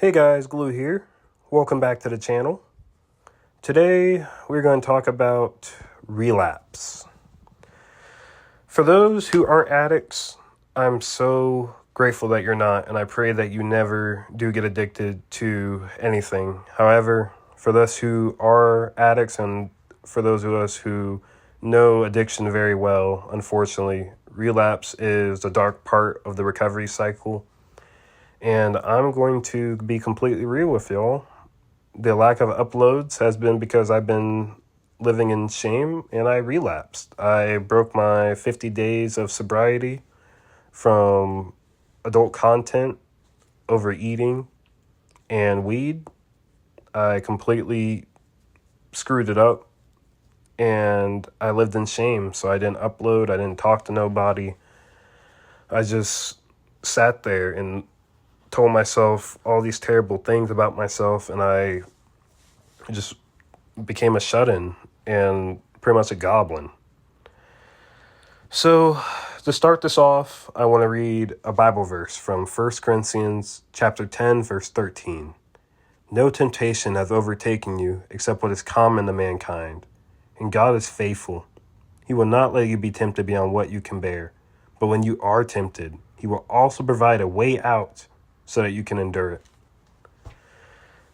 Hey guys, Glue here. Welcome back to the channel. Today we're going to talk about relapse. For those who aren't addicts, I'm so grateful that you're not, and I pray that you never do get addicted to anything. However, for those who are addicts and for those of us who know addiction very well, unfortunately, relapse is the dark part of the recovery cycle. And I'm going to be completely real with y'all. The lack of uploads has been because I've been living in shame and I relapsed. I broke my 50 days of sobriety from adult content, overeating, and weed. I completely screwed it up and I lived in shame. So I didn't upload, I didn't talk to nobody. I just sat there and told myself all these terrible things about myself, and I just became a shut-in and pretty much a goblin. So to start this off, I want to read a Bible verse from 1 Corinthians chapter 10, verse 13. No temptation hath overtaken you except what is common to mankind, and God is faithful. He will not let you be tempted beyond what you can bear, but when you are tempted, he will also provide a way out so that you can endure it.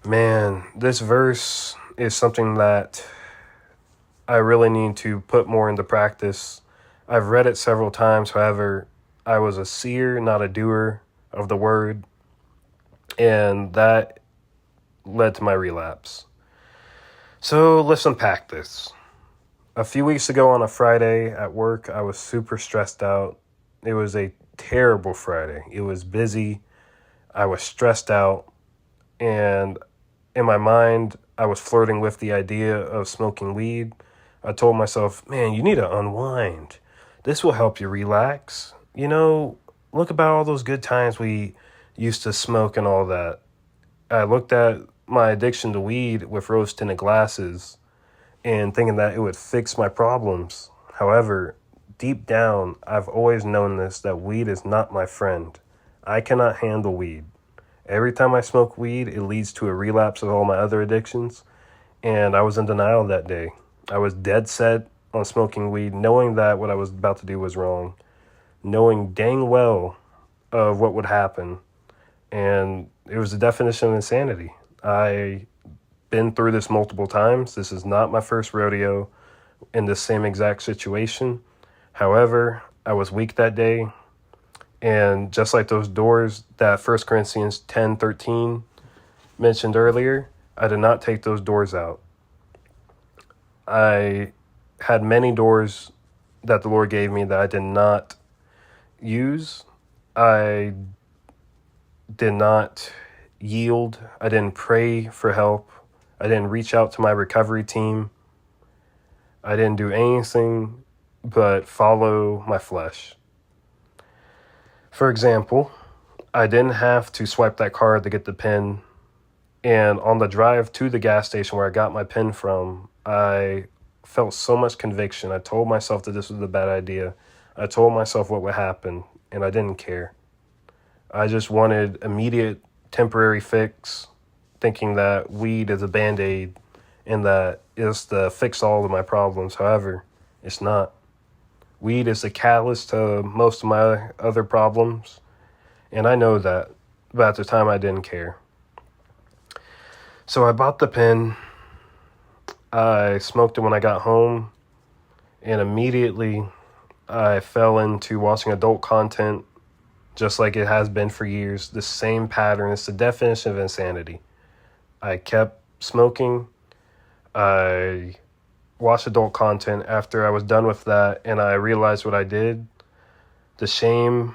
Man, this verse is something that I really need to put more into practice. I've read it several times. However, I was a seer, not a doer of the word. And that led to my relapse. So let's unpack this. A few weeks ago on a Friday at work, I was super stressed out. It was a terrible Friday. It was busy. I was stressed out, and in my mind, I was flirting with the idea of smoking weed. I told myself, man, you need to unwind. This will help you relax. You know, look about all those good times we used to smoke and all that. I looked at my addiction to weed with rose-tinted glasses and thinking that it would fix my problems. However, deep down, I've always known this, that weed is not my friend. I cannot handle weed. Every time I smoke weed, it leads to a relapse of all my other addictions. And I was in denial that day. I was dead set on smoking weed, knowing that what I was about to do was wrong, knowing dang well of what would happen. And it was the definition of insanity. I've been through this multiple times. This is not my first rodeo in the same exact situation. However, I was weak that day. And just like those doors that 1 Corinthians 10:13 mentioned earlier, I did not take those doors out. I had many doors that the Lord gave me that I did not use. I did not yield. I didn't pray for help. I didn't reach out to my recovery team. I didn't do anything but follow my flesh. For example, I didn't have to swipe that card to get the PIN. And on the drive to the gas station where I got my PIN from, I felt so much conviction. I told myself that this was a bad idea. I told myself what would happen, and I didn't care. I just wanted immediate temporary fix, thinking that weed is a Band-Aid and that it's the fix all of my problems. However, it's not. Weed is the catalyst to most of my other problems, and I know that, but at the time I didn't care. So I bought the pen, I smoked it when I got home, and immediately I fell into watching adult content just like it has been for years. The same pattern. It's the definition of insanity. I kept smoking. I watched adult content. After I was done with that and I realized what I did, the shame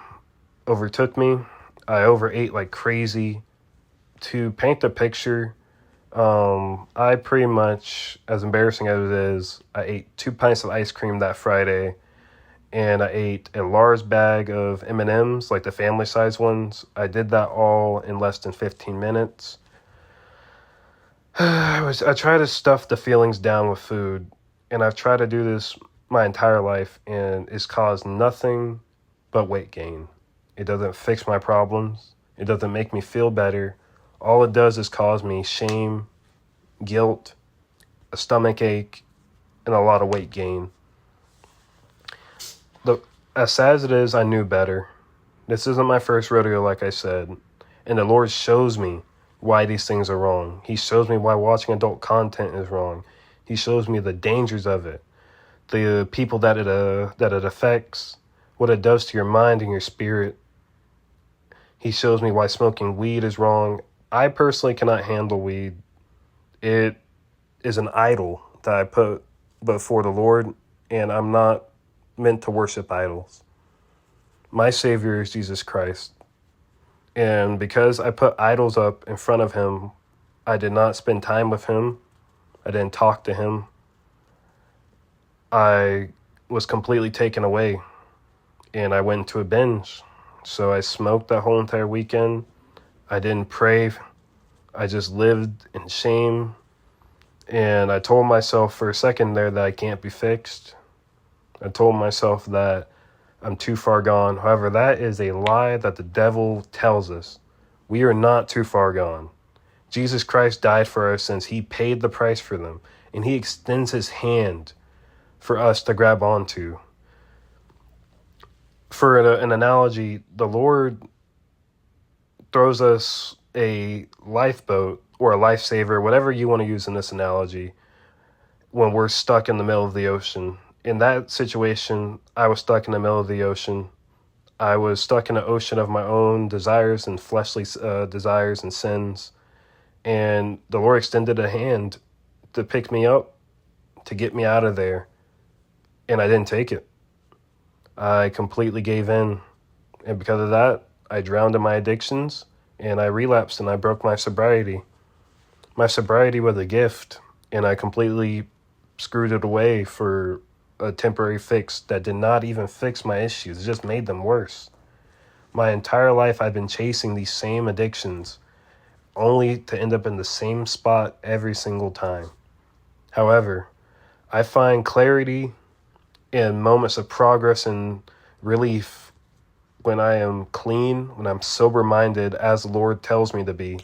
overtook me. I overate like crazy. To paint the picture, I pretty much, as embarrassing as it is, I ate 2 pints of ice cream that Friday, and I ate a large bag of M&Ms, like the family size ones. I did that all in less than 15 minutes. I try to stuff the feelings down with food, and I've tried to do this my entire life, and it's caused nothing but weight gain. It doesn't fix my problems. It doesn't make me feel better. all it does is cause me shame, guilt, a stomach ache, and a lot of weight gain. As sad as it is, I knew better. This isn't my first rodeo, like I said. And the Lord shows me why these things are wrong. He shows me why watching adult content is wrong. He shows me the dangers of it, the people that it affects, what it does to your mind and your spirit. He shows me why smoking weed is wrong. I personally cannot handle weed. It is an idol that I put before the Lord, and I'm not meant to worship idols. My Savior is Jesus Christ. And because I put idols up in front of him, I did not spend time with him. I didn't talk to him. I was completely taken away, and I went into a binge. So I smoked that whole entire weekend. I didn't pray. I just lived in shame. And I told myself for a second there that I can't be fixed. I told myself that I'm too far gone. However, that is a lie that the devil tells us. We are not too far gone. Jesus Christ died for our sins. He paid the price for them. And he extends his hand for us to grab onto. For an analogy, the Lord throws us a lifeboat or a lifesaver, whatever you want to use in this analogy, when we're stuck in the middle of the ocean. In that situation, I was stuck in the middle of the ocean. I was stuck in an ocean of my own desires and fleshly desires and sins. And the Lord extended a hand to pick me up, to get me out of there. And I didn't take it. I completely gave in. And because of that, I drowned in my addictions, and I relapsed, and I broke my sobriety. My sobriety was a gift, and I completely screwed it away for a temporary fix that did not even fix my issues. It just made them worse. My entire life, I've been chasing these same addictions, only to end up in the same spot every single time. However, I find clarity in moments of progress and relief when I am clean, when I'm sober-minded, as the Lord tells me to be.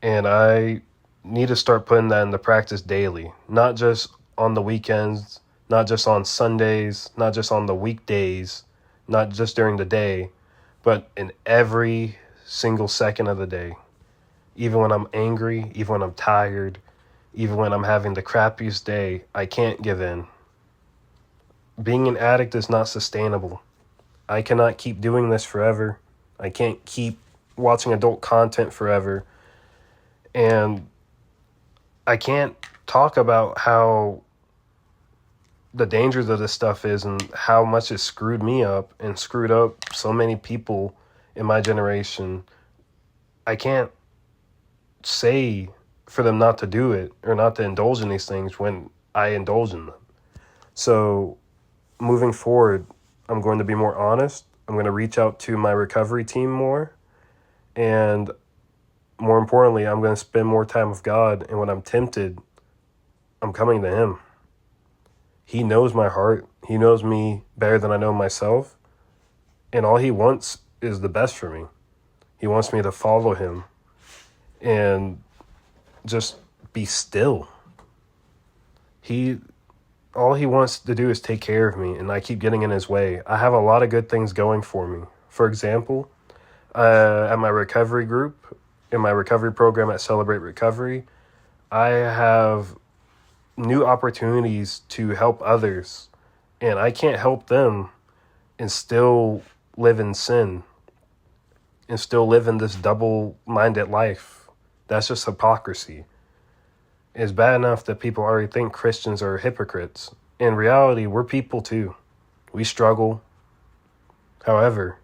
And I need to start putting that into practice daily, not just on the weekends, not just on Sundays, not just on the weekdays, not just during the day, but in every single second of the day. Even when I'm angry, even when I'm tired, even when I'm having the crappiest day, I can't give in. Being an addict is not sustainable. I cannot keep doing this forever. I can't keep watching adult content forever. And I can't talk about how the dangers of this stuff is and how much it screwed me up and screwed up so many people in my generation. I can't say for them not to do it or not to indulge in these things when I indulge in them. So moving forward, I'm going to be more honest. I'm going to reach out to my recovery team more. And more importantly, I'm going to spend more time with God. And when I'm tempted, I'm coming to him. He knows my heart. He knows me better than I know myself. And all he wants is the best for me. He wants me to follow him and just be still. All he wants to do is take care of me, and I keep getting in his way. I have a lot of good things going for me. For example, at my recovery group, in my recovery program at Celebrate Recovery, I have new opportunities to help others, and I can't help them and still live in sin and still live in this double-minded life. That's just hypocrisy. It's bad enough that people already think Christians are hypocrites. In reality, we're people too. We struggle. However,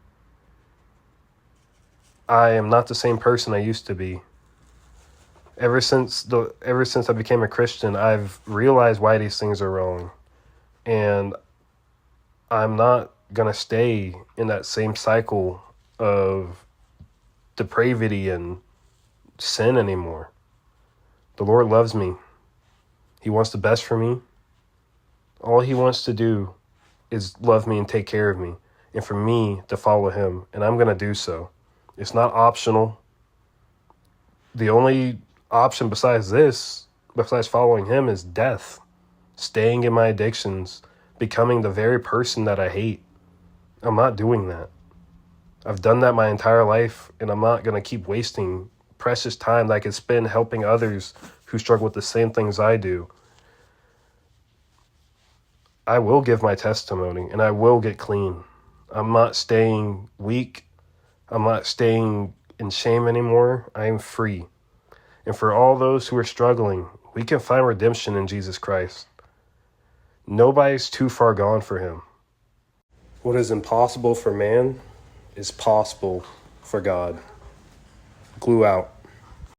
I am not the same person I used to be. Ever since I became a Christian, I've realized why these things are wrong. And I'm not going to stay in that same cycle of depravity and sin anymore. The Lord loves me. He wants the best for me. All he wants to do is love me and take care of me, and for me to follow him, and I'm going to do so. It's not optional. The only option besides following him, is death. Staying in my addictions, becoming the very person that I hate. I'm not doing that. I've done that my entire life, and I'm not going to keep wasting precious time that I could spend helping others who struggle with the same things I do. I will give my testimony, and I will get clean. I'm not staying weak. I'm not staying in shame anymore. I am free. And for all those who are struggling, we can find redemption in Jesus Christ. Nobody's too far gone for him. What is impossible for man is possible for God. Glue out.